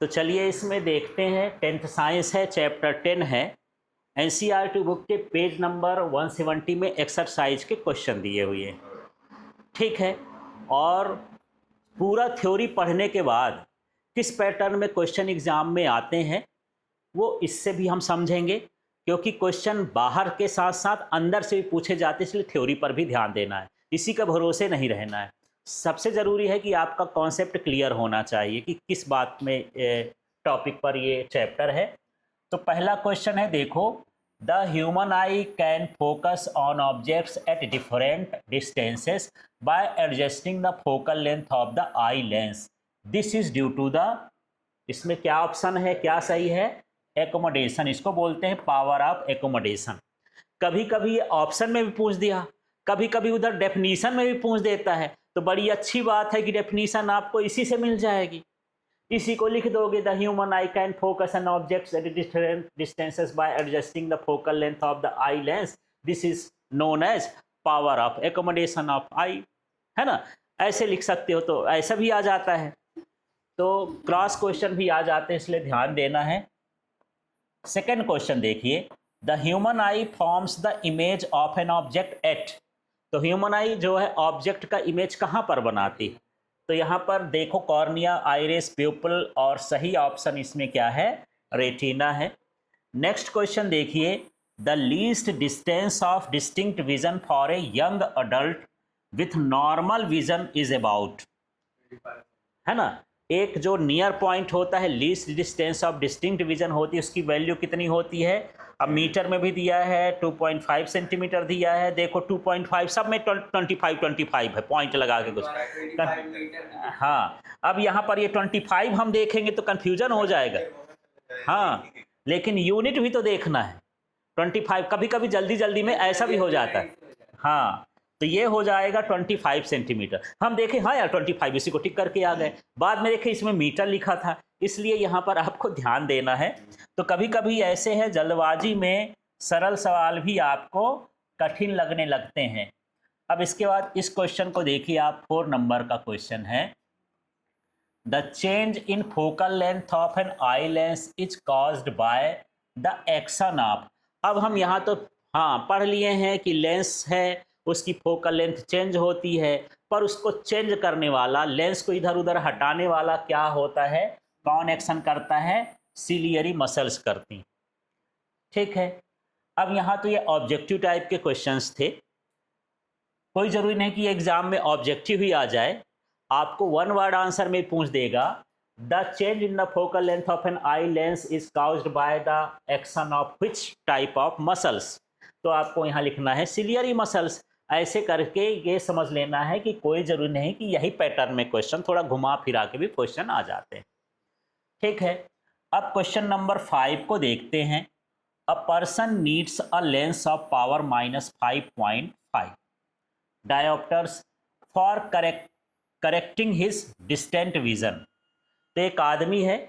तो चलिए इसमें देखते हैं। 10th साइंस है, चैप्टर 10 है। एनसीईआरटी बुक के पेज नंबर 170 में एक्सरसाइज के क्वेश्चन दिए हुए हैं, ठीक है। और पूरा थ्योरी पढ़ने के बाद किस पैटर्न में क्वेश्चन एग्जाम में आते हैं वो इससे भी हम समझेंगे, क्योंकि क्वेश्चन बाहर के साथ साथ अंदर से भी पूछे जाते हैं, इसलिए थ्योरी पर भी ध्यान देना है, इसी का भरोसे नहीं रहना है। सबसे ज़रूरी है कि आपका कॉन्सेप्ट क्लियर होना चाहिए कि किस बात में टॉपिक पर ये चैप्टर है। तो पहला क्वेश्चन है, देखो, the human eye can focus on objects at different distances by adjusting the focal length of the eye lens. This is due to the, इसमें क्या ऑप्शन है, क्या सही है? एकोमोडेशन, इसको बोलते हैं पावर ऑफ एकोमोडेशन। कभी कभी ऑप्शन में भी पूछ दिया, कभी कभी उधर डेफिनीशन में भी पूछ देता है, तो बड़ी अच्छी बात है कि डेफिनीशन आपको इसी से मिल जाएगी। इसी को लिख दोगे, the human eye can focus on objects at different distances by adjusting the focal length of the eye lens. This is known as power of accommodation of eye, है ना। ऐसे लिख सकते हो, तो ऐसा भी आ जाता है, तो क्रॉस क्वेश्चन भी आ जाते हैं, इसलिए ध्यान देना है। सेकेंड क्वेश्चन देखिए, the human I forms the image of an object at. तो ह्यूमन आई जो है ऑब्जेक्ट का इमेज कहाँ पर बनाती है? तो यहाँ पर देखो, कॉर्निया, आइरिस, प्यूपल, और सही ऑप्शन इसमें क्या है? रेटिना है। नेक्स्ट क्वेश्चन देखिए, the least distance of distinct vision for a young adult with normal vision is about, है ना। एक जो नियर पॉइंट होता है, least distance of distinct vision होती है, उसकी वैल्यू कितनी होती है? अब मीटर में भी दिया है, 2.5 सेंटीमीटर दिया है। देखो 2.5 सब में 25 है, पॉइंट लगा के कुछ। हाँ, अब यहाँ पर ये 25 हम देखेंगे तो कंफ्यूजन हो जाएगा। हाँ, लेकिन यूनिट भी तो देखना है। 25 कभी कभी जल्दी जल्दी में ऐसा भी हो जाता है। हाँ, तो ये हो जाएगा 25 सेंटीमीटर। हम देखें, हाँ यार 25, इसी को टिक करके आ गए। बाद में देखें इसमें मीटर लिखा था, इसलिए यहाँ पर आपको ध्यान देना है। तो कभी कभी ऐसे है, जल्दबाजी में सरल सवाल भी आपको कठिन लगने लगते हैं। अब इसके बाद इस क्वेश्चन को देखिए आप, 4 नंबर का क्वेश्चन है, the change in focal length of an eye lens is caused by the action of. अब हम यहाँ तो हाँ पढ़ लिए हैं कि लेंस है, उसकी फोकल लेंथ चेंज होती है, पर उसको चेंज करने वाला, लेंस को इधर उधर हटाने वाला क्या होता है? कौन एक्शन करता है? सिलियरी मसल्स करती, ठीक है। अब यहाँ तो ये ऑब्जेक्टिव टाइप के क्वेश्चंस थे, कोई जरूरी नहीं कि एग्जाम में ऑब्जेक्टिव ही आ जाए, आपको 1 वर्ड आंसर में पूछ देगा, the change in the focal length of an eye lens is caused by the action of which type of muscles. तो आपको यहाँ लिखना है सिलियरी मसल्स। ऐसे करके ये समझ लेना है कि कोई जरूरी नहीं कि यही पैटर्न में क्वेश्चन, थोड़ा घुमा फिरा के भी क्वेश्चन आ जाते हैं, ठीक है। अब क्वेश्चन नंबर 5 को देखते हैं। A person needs a lens of power -5.5 dioptres for correcting his distant vision. तो एक आदमी है,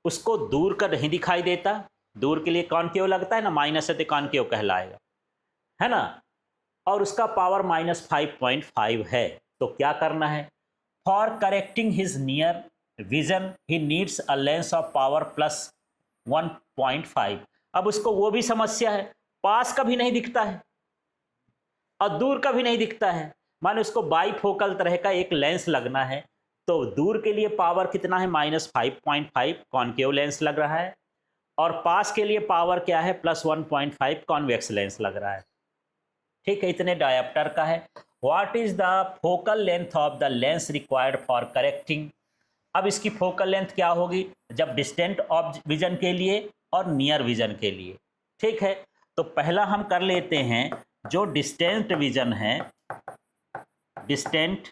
उसको दूर का नहीं दिखाई देता, दूर के लिए कॉन्केव लगता है ना, माइनस है तो कॉन्केव कहलाएगा, है ना। और उसका पावर -5.5 है, तो क्या करना है? For correcting his near vision he needs a lens of power +1.5। अब उसको वो भी समस्या है, पास का भी नहीं दिखता है और दूर का भी नहीं दिखता है। माने उसको बाईफोकल तरह का एक लेंस लगना है, तो दूर के लिए पावर कितना है? -5.5 कॉन्केव लेंस लग रहा है, और पास के लिए पावर क्या है? +1.5 कॉन्वेक्स लेंस लग रहा है, ठीक है। इतने डायोप्टर का है। What is the focal length of the lens required for correcting. अब इसकी फोकल लेंथ क्या होगी जब डिस्टेंट विजन के लिए और नियर विजन के लिए, ठीक है। तो पहला हम कर लेते हैं, जो डिस्टेंट विजन है, डिस्टेंट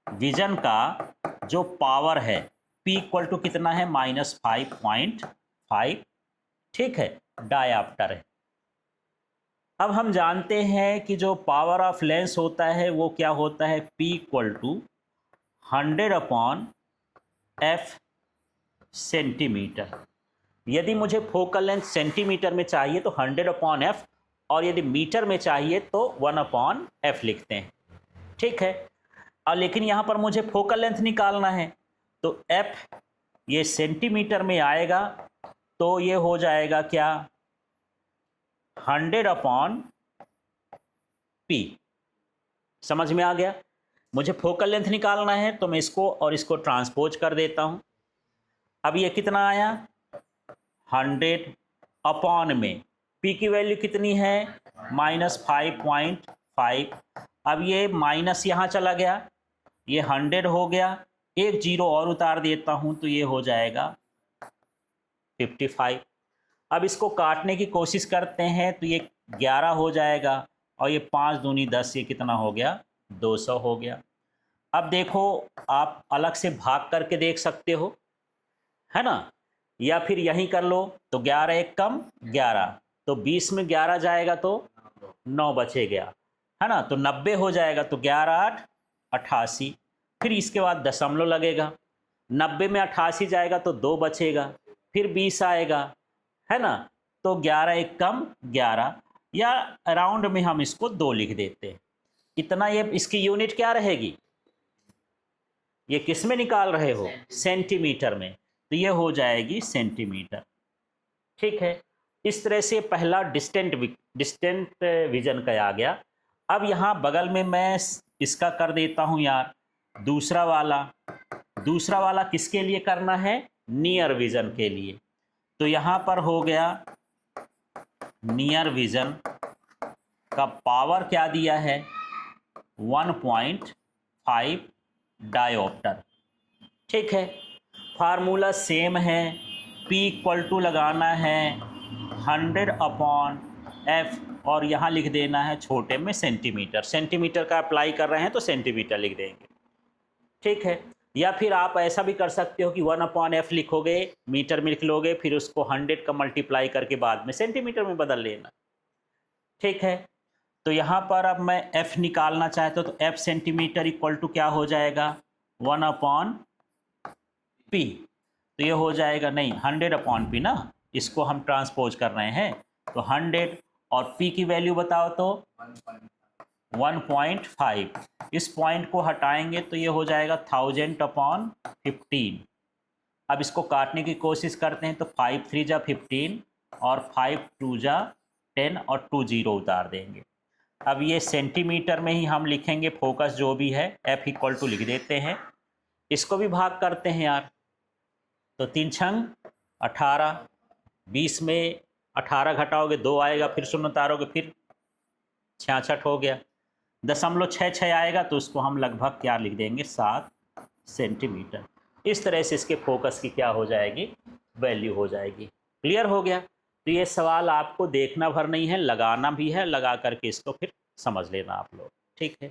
विजन का जो पावर है P इक्वल टू कितना है? -5.5, ठीक है, डायोप्टर है। अब हम जानते हैं कि जो पावर ऑफ लेंस होता है वो क्या होता है? P equal to 100/f centimetre. यदि मुझे फोकल लेंथ सेंटीमीटर में चाहिए तो 100/f, और यदि मीटर में चाहिए तो 1/f लिखते हैं, ठीक है। और लेकिन यहाँ पर मुझे फोकल लेंथ निकालना है, तो एफ ये सेंटीमीटर में आएगा तो ये हो जाएगा क्या 100/P। समझ में आ गया। मुझे फोकल लेंथ निकालना है तो मैं इसको और इसको ट्रांसपोज कर देता हूं। अब ये कितना आया 100 में P की वैल्यू कितनी है -5.5। अब ये माइनस यहाँ चला गया, ये 100 हो गया, एक जीरो और उतार देता हूँ तो ये हो जाएगा 55। अब इसको काटने की कोशिश करते हैं तो ये 11 हो जाएगा और ये 5 दूनी 10, ये कितना हो गया 200 हो गया। अब देखो आप अलग से भाग करके देख सकते हो, है ना, या फिर यहीं कर लो तो 11 एक कम 11, तो 20 में 11 जाएगा तो 9 बचेगा, है ना, तो 90 हो जाएगा, तो 11 8 88। फिर इसके बाद दशमलव लगेगा, 90 में 88 जाएगा तो 2 बचेगा, फिर 20 आएगा, है ना, तो 11 एक कम 11, या राउंड में हम इसको 2 लिख देते हैं। इतना ये इसकी यूनिट क्या रहेगी, ये किस में निकाल रहे हो सेंटीमीटर में, तो ये हो जाएगी सेंटीमीटर। ठीक है, इस तरह से पहला डिस्टेंट विजन का आ गया। अब यहाँ बगल में मैं इसका कर देता हूँ यार दूसरा वाला किसके लिए करना है नियर विजन के लिए। तो यहाँ पर हो गया नियर विजन का पावर क्या दिया है 1.5 डायोप्टर। ठीक है, फार्मूला सेम है, P इक्वल टू लगाना है 100/F और यहाँ लिख देना है छोटे में सेंटीमीटर। सेंटीमीटर का अप्लाई कर रहे हैं तो सेंटीमीटर लिख देंगे। ठीक है, या फिर आप ऐसा भी कर सकते हो कि 1/F लिखोगे, मीटर में लिख लोगे, फिर उसको 100 का मल्टीप्लाई करके बाद में सेंटीमीटर में बदल लेना। ठीक है, तो यहाँ पर अब मैं F निकालना चाहता हूँ तो F सेंटीमीटर इक्वल टू क्या हो जाएगा 1/P। तो ये हो जाएगा नहीं 100/P ना, इसको हम ट्रांसपोज कर रहे हैं तो 100 और P की वैल्यू बताओ तो 1.5। इस पॉइंट को हटाएंगे तो ये हो जाएगा 1000/15। अब इसको काटने की कोशिश करते हैं तो 5 3 जा 15 और 5 2 जा 10 और 2 जीरो उतार देंगे। अब ये सेंटीमीटर में ही हम लिखेंगे फोकस जो भी है, F इक्वल टू लिख देते हैं। इसको भी भाग करते हैं यार, तो 3 छंग 18, 20 में 18 घटाओगे 2 आएगा, फिर 0 उतारोगे फिर 66 हो गया, 0.66 आएगा तो उसको हम लगभग क्या लिख देंगे 7 सेंटीमीटर। इस तरह से इसके फोकस की क्या हो जाएगी वैल्यू हो जाएगी। क्लियर हो गया। तो ये सवाल आपको देखना भर नहीं है, लगाना भी है, लगा करके इसको फिर समझ लेना आप लोग। ठीक है।